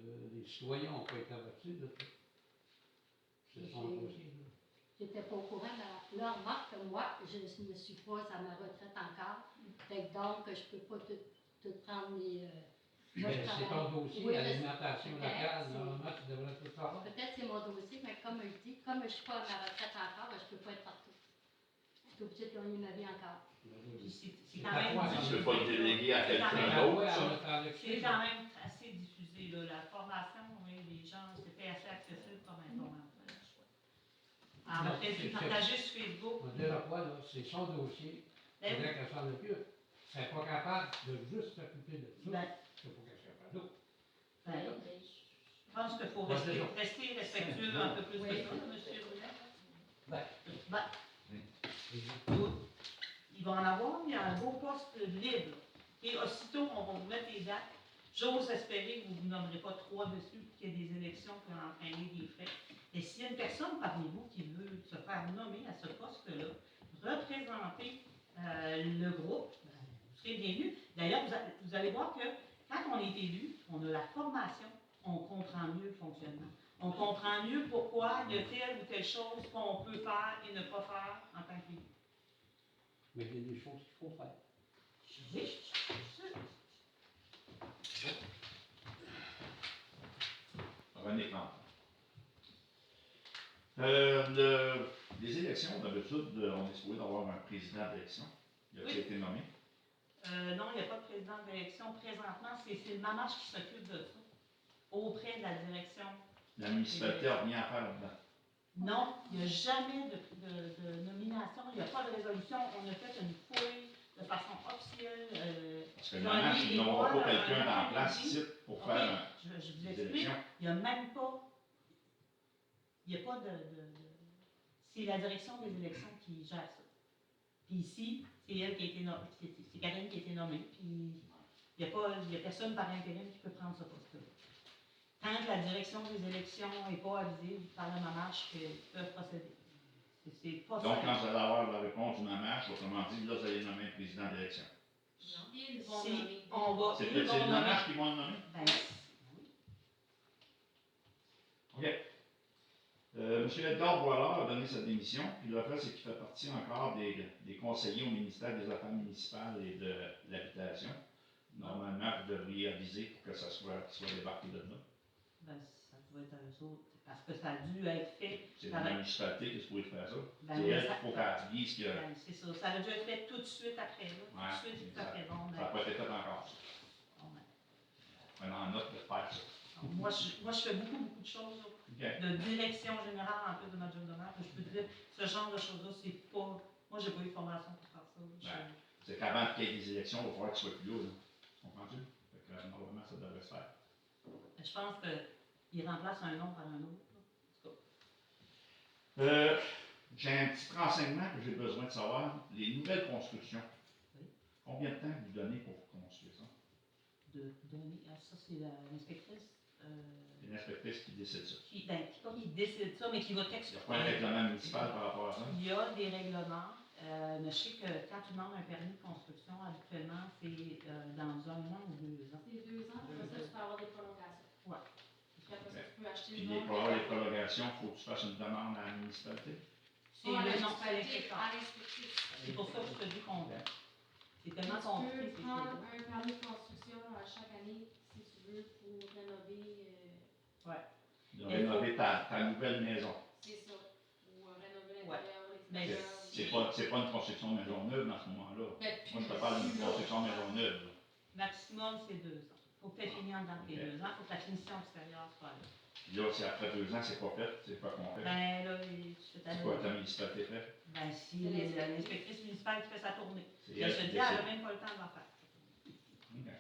Les citoyens n'ont pas été avertis de ça. C'est son dossier. Là. J'étais pas au courant. Là, remarque que moi, je ne me suis pas à ma retraite encore. Fait que donc, je peux pas tout prendre Moi, je Mais c'est travaille. ton dossier Oui, alimentation peut-être, locale, c'est- normalement, tu devrais tout savoir. Peut-être c'est mon dossier, mais comme je dis, comme je ne suis pas à ma retraite encore, ben, je ne peux pas être partout. Je suis obligée de gagner ma vie encore. Puis c'est C'est quand à même toi, Tu ne diffusé, peux pas le là. déléguer à C'est quand quelqu'un même- Ah ouais, d'autre, ça. on a parlé de C'est ça. quand même assez diffusé, là. La formation, oui, les gens, c'était assez accessible comme information. En Non, fait, c'est- partager sur Facebook. On dirait quoi, là, c'est son dossier, Ben c'est oui. vrai qu'elle s'en occupe. Elle n'est pas capable de juste s'occuper de ça. Ben, C'est pas qu'elle soit capable d'autre. ben, je pense qu'il faut Ouais, rester, c'est ça. rester respectueux un peu plus Oui. que ça, là, monsieur Roulet. Ben. Ben, il va en avoir, il y a un beau poste libre. Et aussitôt, on va vous mettre les dates. J'ose espérer que vous ne nommerez pas 3 dessus, qu'il y ait des élections qui ont entraîné des frais. Et s'il y a une personne parmi vous qui veut se faire nommer à ce poste-là, représenter le groupe, ben, vous serez bienvenus. D'ailleurs, vous allez voir que quand on est élu, on a la formation, on comprend mieux le fonctionnement. On comprend mieux pourquoi il y a telle ou telle chose qu'on peut faire et ne pas faire en tant qu'élu. Mais il y a des choses qu'il faut faire. Oui, René Plante. Les élections, d'habitude, on est supposé d'avoir un président d'élection. Il a Oui. été nommé. non, il n'y a pas de président d'élection présentement. C'est le MAMACH qui s'occupe de ça, auprès de la direction. La municipalité n'a rien à faire là-dedans. Non, il n'y a jamais de nomination, il n'y a pas de résolution. On a fait une fouille de façon officielle. Parce que le MAMACH, ils n'auront pas quelqu'un en place ici pour Ok, faire je vous des explique. élections. Il n'y a même pas. Il n'y a pas c'est la direction des élections qui gère ça. Puis ici, c'est elle qui a été nommée. C'est Karine qui a été nommée. Puis il n'y a personne par intérim qui peut prendre ce poste-là. Tant que la direction des élections n'est pas avisée par le MAMACH qu'ils peuvent procéder. C'est pas Donc, simple. quand vous allez avoir la réponse du MAMACH, autrement dit, là, vous allez nommer un président d'élection. Ils vont Si nommer. on va. C'est ils peut-être vont le nommer. MAMACH qui vont le nommer? Ben, oui. OK. M. Edgar Boilard a donné sa démission, puis le fait, c'est qu'il fait partie encore des conseillers au ministère des Affaires municipales et de l'Habitation. Normalement, vous devriez aviser pour que ça soit débarqué de là. Ben, ça doit être eux autres. Parce que ça a dû être fait. C'est la municipalité qui est supposée faire ça. Ben, C'est oui, elle ça- qu'il faut qu'elle dise que Ben, c'est ça. Ça a dû être fait tout de suite après, là. Ouais, Tout de suite exact. après. Bon, ça n'a ben, pas été fait encore. bon, ben. Prenons en note de faire ça. Donc, moi, je fais beaucoup de choses, là. OK. De direction générale en plus de ma job de maire. Je peux te dire, ce genre de choses-là, c'est pas. Moi, j'ai pas eu de formation pour faire ça. Ouais. C'est qu'avant qu'il y ait des élections, il va falloir que tu sois plus haut. Comprends-tu? Fait que, normalement, ça devrait se faire. Je pense qu'il remplace un nom par un autre. Là. En tout J'ai un petit renseignement que j'ai besoin de savoir. Les nouvelles constructions. Oui. Combien de temps vous donnez pour construire ça? cas, de donner. Ça, c'est l'inspectrice. C'est l'inspectrice qui décide ça. Pas qui décide ça, mais qui va Il n'y a t'expliquer. pas un règlement municipal par rapport à ça? Il y a des règlements. Mais je sais que quand tu demandes un permis de construction, habituellement, c'est dans 1 an ou 2 ans. C'est 2 ans, après ça, tu peux avoir des prolongations. Ouais. Puis après ça, tu peux acheter Puis une pour avoir les prolongations, il faut que tu fasses une demande à la municipalité. C'est à le la nom, c'est municipalité, l'inspecteur. à l'inspectrice. C'est pour ça que je te dis qu'on c'est tellement Tu compliqué. peux prendre un permis de construction à chaque année, si tu veux, pour rénover. De rénover ta nouvelle maison. C'est ça. Ou rénover Ouais. l'intérieur, Mais l'extérieur. C'est pas une construction de maison neuve dans ce moment-là. Ben, Moi, je te parle d'une construction de maison neuve. là. Maximum, c'est 2 ans. Il faut que tu aies fini en dedans de tes Ok. 2 ans. Il faut que la finition extérieure soit là. Puis là, si après 2 ans, c'est pas fait, c'est pas qu'on fait. Ben là, tu fais ta C'est quoi ta municipalité fait? Ben, si l'inspectrice municipale qui fait sa tournée. C'est Mais elle je te qui dis, elle n'a décide. même pas le temps de l'en faire. Ok.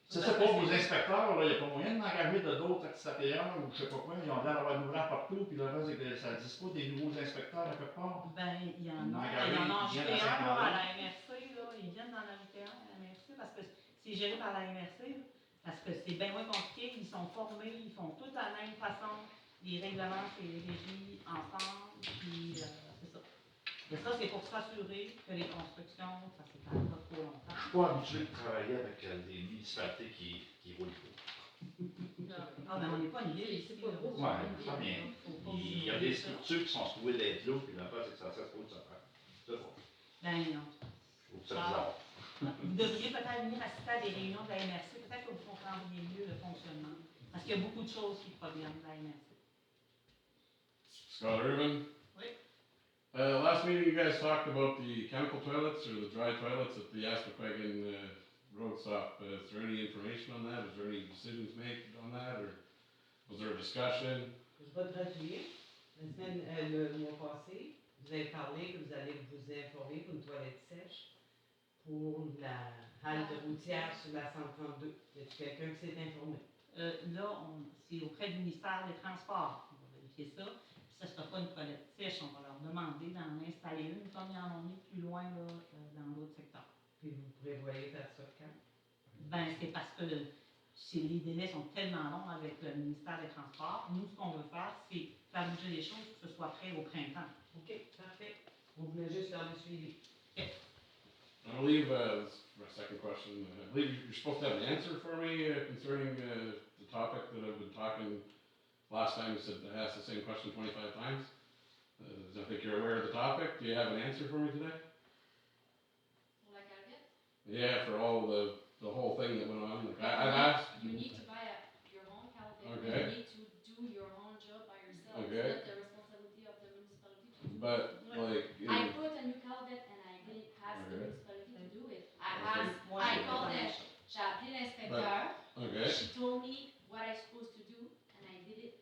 Ça, c'est pour vos inspecteurs, là, il n'y a pas moyen d'engager d'autres SAPR ou je sais pas quoi, ils ont l'air d'avoir une ouvrage partout, puis le reste, c'est que ça ne dit pas des nouveaux inspecteurs à quelque part. Ben, il y en Non, a. regardez, Il y en a ils viennent ajouté à un là, à Saint-André. la MRC, là. Ils viennent d'en ajouter un à la MRC parce que c'est géré par la MRC. Parce que c'est bien moins compliqué. Ils sont formés, ils font tout de la même façon. Les règlements, c'est régis ensemble. Puis, c'est ça. Et ça, c'est pour s'assurer que les constructions, ça ne s'étale pas trop longtemps. Je suis pas habitué de travailler avec des municipalités qui roulent pas. Ah, mais on n'est pas une ville ici. C'est pas là. beau. Ouais, très bien. Faut pas Il y a des structures qui sont trouvées d'être là, puis l'affaire, c'est que ça se trouve de se faire. C'est bon. Ben non. Je trouve ça bizarre. Vous devriez peut-être venir assister à des réunions de la MRC, peut-être que vous comprendriez mieux le fonctionnement. Parce qu'il y a beaucoup de choses qui proviennent de la MRC. Scott Irvin. Oui. Last meeting you guys talked about the chemical toilets or the dry toilets at the Aspaquagan road stop. Is there any information on that? Is there any decisions made on that, or was there a discussion? Votre juillet, le mois passé, vous avez parlé que vous allez vous informer pour une toilette sèche pour la halte routière sur la 132. Y a-t-il quelqu'un qui s'est informé? Là, c'est auprès du ministère des Transports. On va vérifier ça. Puis ça ne sera pas une toilette sèche. On va leur demander d'en installer une comme ils en ont mis plus loin là, dans d'autres secteurs. Puis vous prévoyez faire ça quand? Ben, c'est parce que les délais sont tellement longs avec le ministère des Transports. Nous, ce qu'on veut faire, c'est faire bouger les choses pour que ce soit prêt au printemps. OK, parfait. Vous venez juste faire le suivi. I believe, this is my second question, I believe you're supposed to have an answer for me concerning the topic that I've been talking. Last time you said I asked the same question 25 times. I think you're aware of the topic. Do you have an answer for me today? Pour la calvette? Yeah, for all the whole thing that went on. Like I've asked. You need to buy your own calvette. Okay. You need to do your own job by yourself. Okay. It's not the responsibility of the municipality to do. But like, I put a new calvette and I didn't ask the Okay. municipality to do it. I called them. J'ai appelé l'inspecteur. okay, She told me what I'm supposed to do and I did it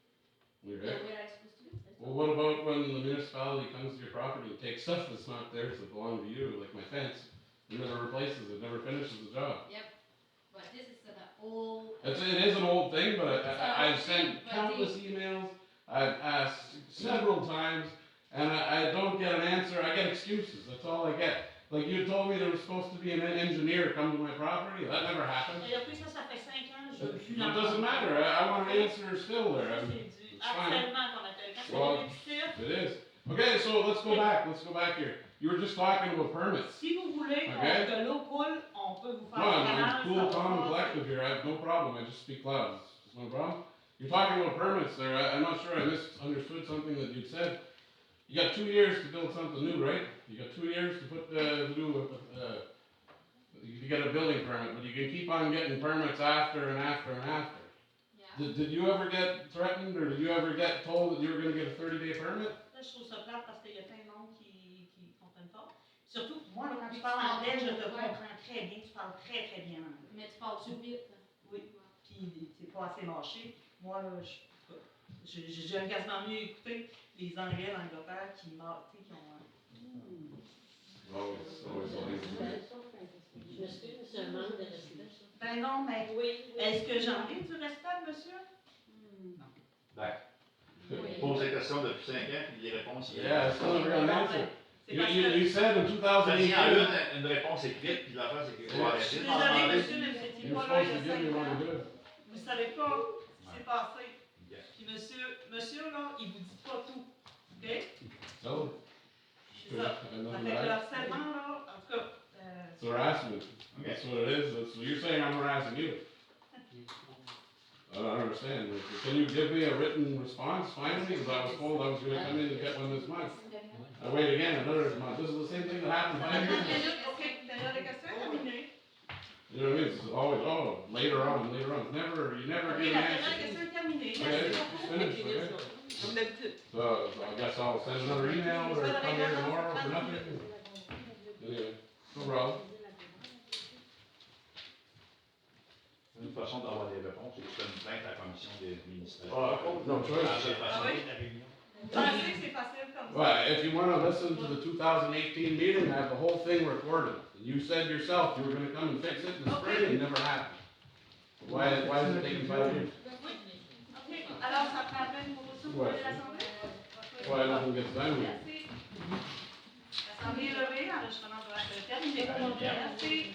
the okay. way I'm supposed to do. That's Well, all. what about when the municipality comes to your property and takes stuff that's not theirs that belong to you, like my fence? It never replaces it, never finishes the job. Yep. But this is an old. It is an old thing, but It's an I've old sent thing, but countless emails, I've asked several times, and I don't get an answer. I get excuses, that's all I get. Like you told me there was supposed to be an engineer come to my property, that never happened. Et depuis ça, ça fait 5 ans, je veux plus It doesn't matter, I want an answer still there. Ça, I mean, c'est du it's fine. harcèlement qu'on appelle. Quand Well, c'est répétitif, It is. Okay, so let's go back here. You were just talking about permits. si vous voulez Okay. que l'eau coule, on peut vous No, faire un I'm canal, cool, ça va calm, and passer. collective here, I have no problem, I just speak loud, it's no problem. You're talking about permits there, I'm not sure I misunderstood something that you said. You got 2 years to build something new, right? You got 2 years to put, you get a building permit, but you can keep on getting permits after and after and after. Yeah. Did you ever get threatened, or did you ever get told that you were gonna get a 30-day permit? Là, je trouve ça plate parce qu'il y a plein de monde qui ne comprennent pas. Surtout, moi, là, quand tu parles anglais, je te comprends très bien. Tu parles très, très bien anglais. Mais tu parles tout vite. Oui. Puis, c'est pas assez mâché. Moi, là, j'aime quasiment mieux écouter les Anglais d'Angleterre qui ont... Je m'excuse, c'est un manque de respect, ça. Ben non, mais Oui. est-ce que j'en ai du respect, monsieur? Ben, Oui. il pose des questions depuis 5 ans, puis les réponses, il y a. Yeah, it's not a real answer. C'est parce que... You said in Ça dit en 2018. une réponse écrite, puis l'affaire, c'est qu'il faut Ouais. Je suis arrêter de m'en désolée, demander. monsieur, mais vous étiez You're pas là supposed il to y a give me 5 what ans. to do. Vous savez pas ce qui s'est passé. Yeah. Puis monsieur, là, il vous dit pas tout. OK? So, C'est ça. Ça fait que le harcèlement, là, en tout cas... it's harassment. That's what it is. That's what you're saying. I'm harassing you. I don't understand. Like, can you give me a written response finally? Because I was told I was going to come in and get one this month. I wait again another month. This is the same thing that happened 5 years ago. OK, d'ailleurs, les questions terminées. You know what I mean? It's always, oh, later on. It's never, you never OK, get la an dernière answer. question est terminée. Okay, Merci just beaucoup. finish, okay? Comme d'habitude. So I guess I'll send another email or come here tomorrow for nothing. Anyway, no problem. Une façon d'avoir des réponses, c'est que tu fais une plainte à la commission des ministères. No choice. Ah oui? Vous pensez que c'est facile comme ça? Well, if you want to listen to the 2018 meeting, I have the whole thing recorded. You said yourself you were going to come and fix it in the spring, and it never happened. Why is it taking 5 years? OK, alors ça prend une proposition pour Ouais. l'Assemblée? Why nothing gets done? Merci. L'Assemblée est levée, enregistrement doit être terminé. Merci.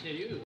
Sérieux?